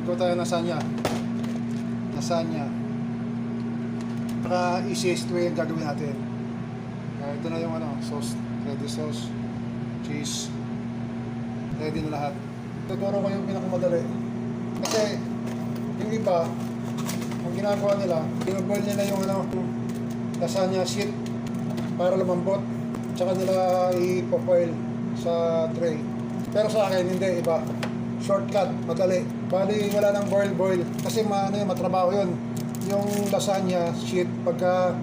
Ito tayo lasagna. Lasagna. Saka easiest way yung gagawin natin. Ito na yung sauce. Ready sauce. Cheese. Ready na lahat. Tuturo ko yung pinakamadali. Kasi yung iba, ang ginagawa nila, binoboil nila yung lasagna sheet para lumambot. Tsaka nila ipo-foil sa tray. Pero sa akin, hindi. Iba. Shortcut. Madali. Bali, wala nang boil. Kasi matrabaho yun. Yung lasagna sheet, pagka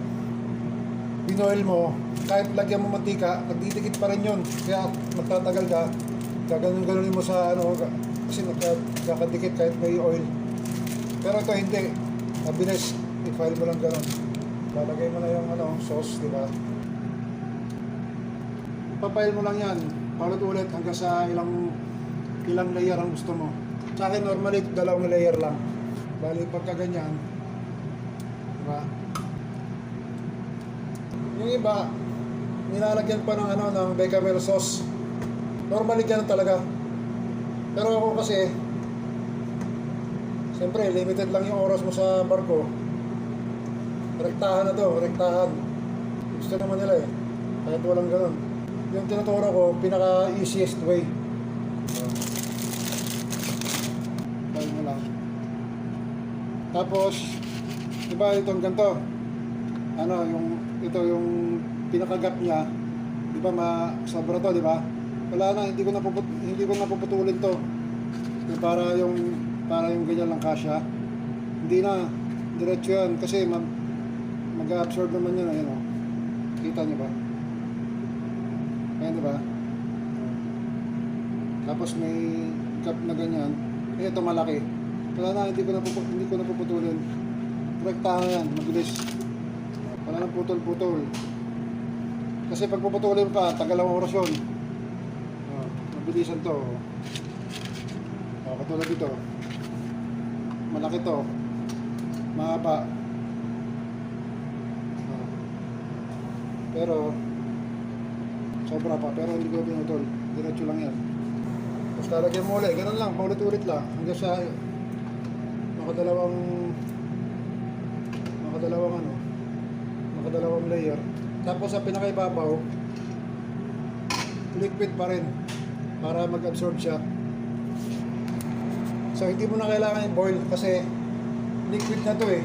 binoil mo, kahit lagyan mo mantika, nagdidikit pa rin yun. Kaya magtatagal ka. Gaganon-ganonin mo sa kasi nagkakadikit kahit may oil. Pero ito hindi. Mabilis. I-file mo lang ganon. Lalagay mo na yung sauce, di ba? Papile mo lang yan. Paulit-ulit hanggang sa ilang layer ang gusto mo. Sa akin normally 2 layer lang. Bali pagka ganyan, diba? Yung iba, nilalagyan pa ng bechamel sauce. Normally ganun talaga. Pero ako kasi, siyempre limited lang yung oras mo sa barko. Rektahan na to, rektahan. Gusto naman nila eh. Kahit walang ganun. Yung tinuturo ko, pinaka easiest way. Dahil mo lang. Tapos, diba itong ganito? Ito yung pinaka-gap niya. Diba sobra to, diba? Wala na, hindi ko napuputulin to. Para yung ganyan lang kasya. Hindi na, diretso yan. Kasi mag-absorb naman yan. Ayan, kita niyo ba? Ayan, diba? Tapos may cup na ganyan. Ito malaki. Wala na, hindi ko napuputulin. Rektahan yan, mabilis. Wala nang putol-putol. Kasi pag puputulin pa, tagal ang oras yun. Mabilisan to. Katulad dito. Malaki to. Mahaba. Pero sobra pa, pero hindi ko pinutol. Diretso lang yan. Tapos lalagyan mo ulit. Ganun lang, paulit-ulit lang. Hanggang sa makadalawang layer. Tapos sa pinakaibabaw, liquid pa rin para mag-absorb siya. So hindi mo na kailangan i-boil kasi liquid na to eh.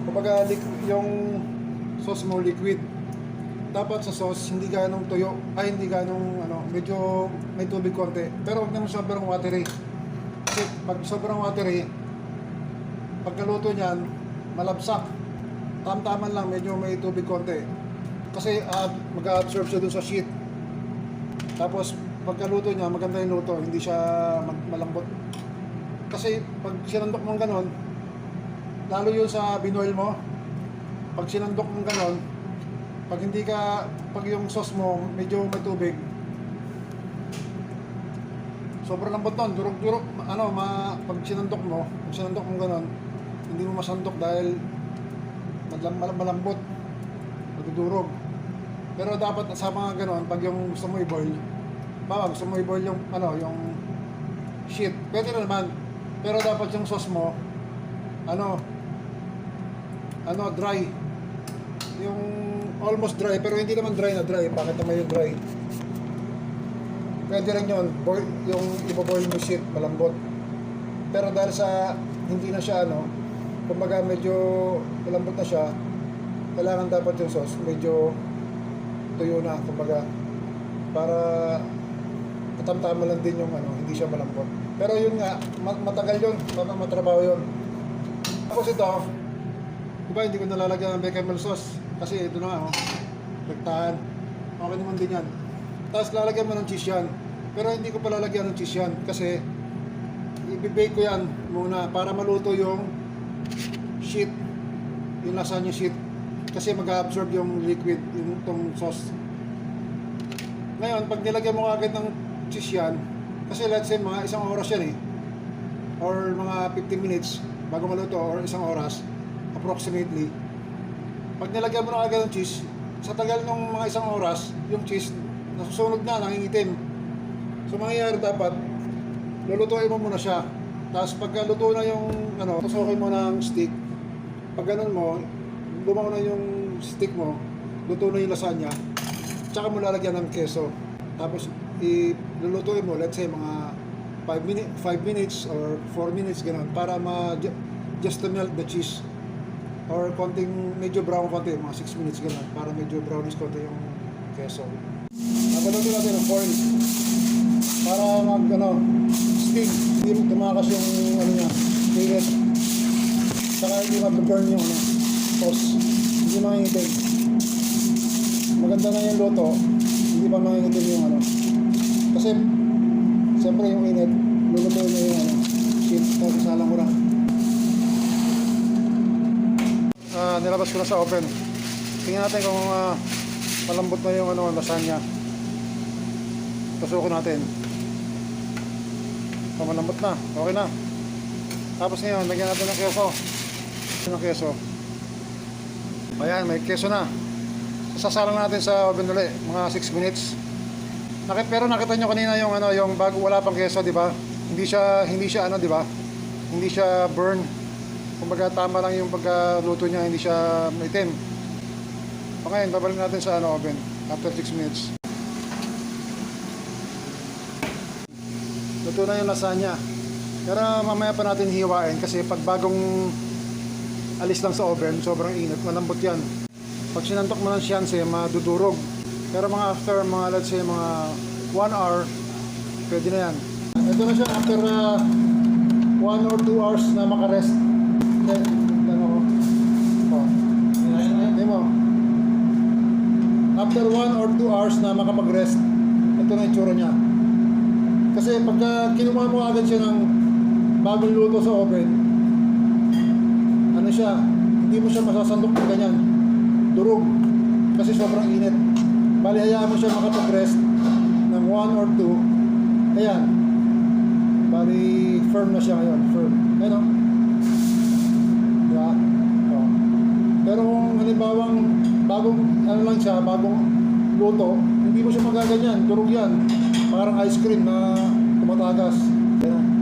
Kumbaga yung sauce mo liquid. Dapat sa sauce hindi ganong tuyo, hindi ganong medyo may tubig konti. Pero huwag naman sobrang watery. Kasi pag sobrang watery, pagkaluto niyan, malabsak. Tamtaman lang, medyo may tubig konti. Kasi mag-absorb siya dun sa sheet. Tapos pagkaluto niya, maganda yung luto, hindi siya malambot. Kasi pag sinandok mong ganon, lalo yun sa binoil mo, pag sinandok mong ganon, pag yung sauce mo medyo may tubig, sobrang lambot nun, durog-durog, pag sinandok mong ganon, hindi mo masandok dahil malambot, magdudurog. Pero dapat sa mga ganon, pag yung gusto mo i-boil, gusto mo i-boil yung sheet, pwede na naman. Pero dapat yung sauce mo dry. Yung almost dry, pero hindi naman dry na dry. Bakit naman yung dry? Pwede rin yun, yung ibo-boil mo sheet, malambot. Pero dahil sa hindi na siya kumbaga medyo malambot na siya, kailangan dapat yung sauce medyo tuyo na, kumbaga para katamtama lang din yung hindi siya malambot. Pero yun nga, matagal yun, matrabaho yun. Tapos ito, diba hindi ko nalalagyan ng bechamel sauce kasi ito na nga, rektahan. Okay naman din yan. Tapos lalagyan mo ng cheese yan. Pero hindi ko pa lalagyan ng cheese yan kasi i-bake ko yan muna para maluto yung sheet, yung lasagna sheet. Kasi mag-absorb yung liquid, yung itong sauce. Ngayon, pag nilagyan mo agad ng cheese yan, kasi let's say mga 1 oras yan or mga 15 minutes bago maluto or 1 oras approximately. Pag nilagyan mo na agad ng cheese, sa tagal ng mga 1 oras, yung cheese nasusunog na, nangingitim. So mangyayari dapat, lulutuin mo muna siya Tapos pagka luto na yung ano, tusukin mo ng stick. Pag ganun mo, lumaw na yung stick mo, luto na yung lasagna. Tsaka mo lalagyan ng keso. Tapos ilulutuin mo, let's say mga 5 minutes or 4 minutes ganun para just to melt the cheese. Or konting medyo brown konti, mga 6 minutes ganun para medyo brownish konti yung keso. Napaluto natin ng foil para steam, hindi tumakas yung ano niya, init. Saka hindi mag-burn yung sauce, hindi mangingitin. Maganda na yung luto, hindi pa mangingitin yung kasi siyempre yung init, lulutuin niya yung shit, tapos isalang ko lang. Nilabas ko na sa oven. Tingnan natin kung malambot na yung lasagna. Tusukin natin. Malambot na, okay na. Tapos ngayon, lagyan natin ng keso. Ayan, may keso na. Sasalang natin sa oven ulit, mga 6 minutes. Pero nakita nyo kanina yung yung bago wala pang keso, di ba? Hindi siya di ba? Hindi siya burn. Kumbaga tama lang yung pagkaluto niya, hindi siya maitim. Okay, babalik natin sa oven after 6 minutes. Luto na yung lasagna. Pero mamaya pa natin hiwain kasi pag bagong alis lang sa oven, sobrang init, malambot yan. Pag sinantok mo ng siyanse, madudurog. Pero mga after let's say mga 1 hour, pwede na yan. Ito na siya after 1 or 2 hours na makarest. After 1 or 2 hours na makapag-rest, ito na yung tsura niya. Kasi pagka kinuha mo agad siya ng bagong luto sa oven, hindi mo siya masasandok ng ganyan, durog, kasi sobrang init. Bali, hayaan mo siya makapag-rest ng 1 or 2. Ayan, bali firm na siya ngayon, firm. Ayan o. Diba? Oh. Pero kung halimbawang bagong bagong luto, hindi mo siya magaganyan, durog yan. Parang ice cream na tumatagas. Ayan.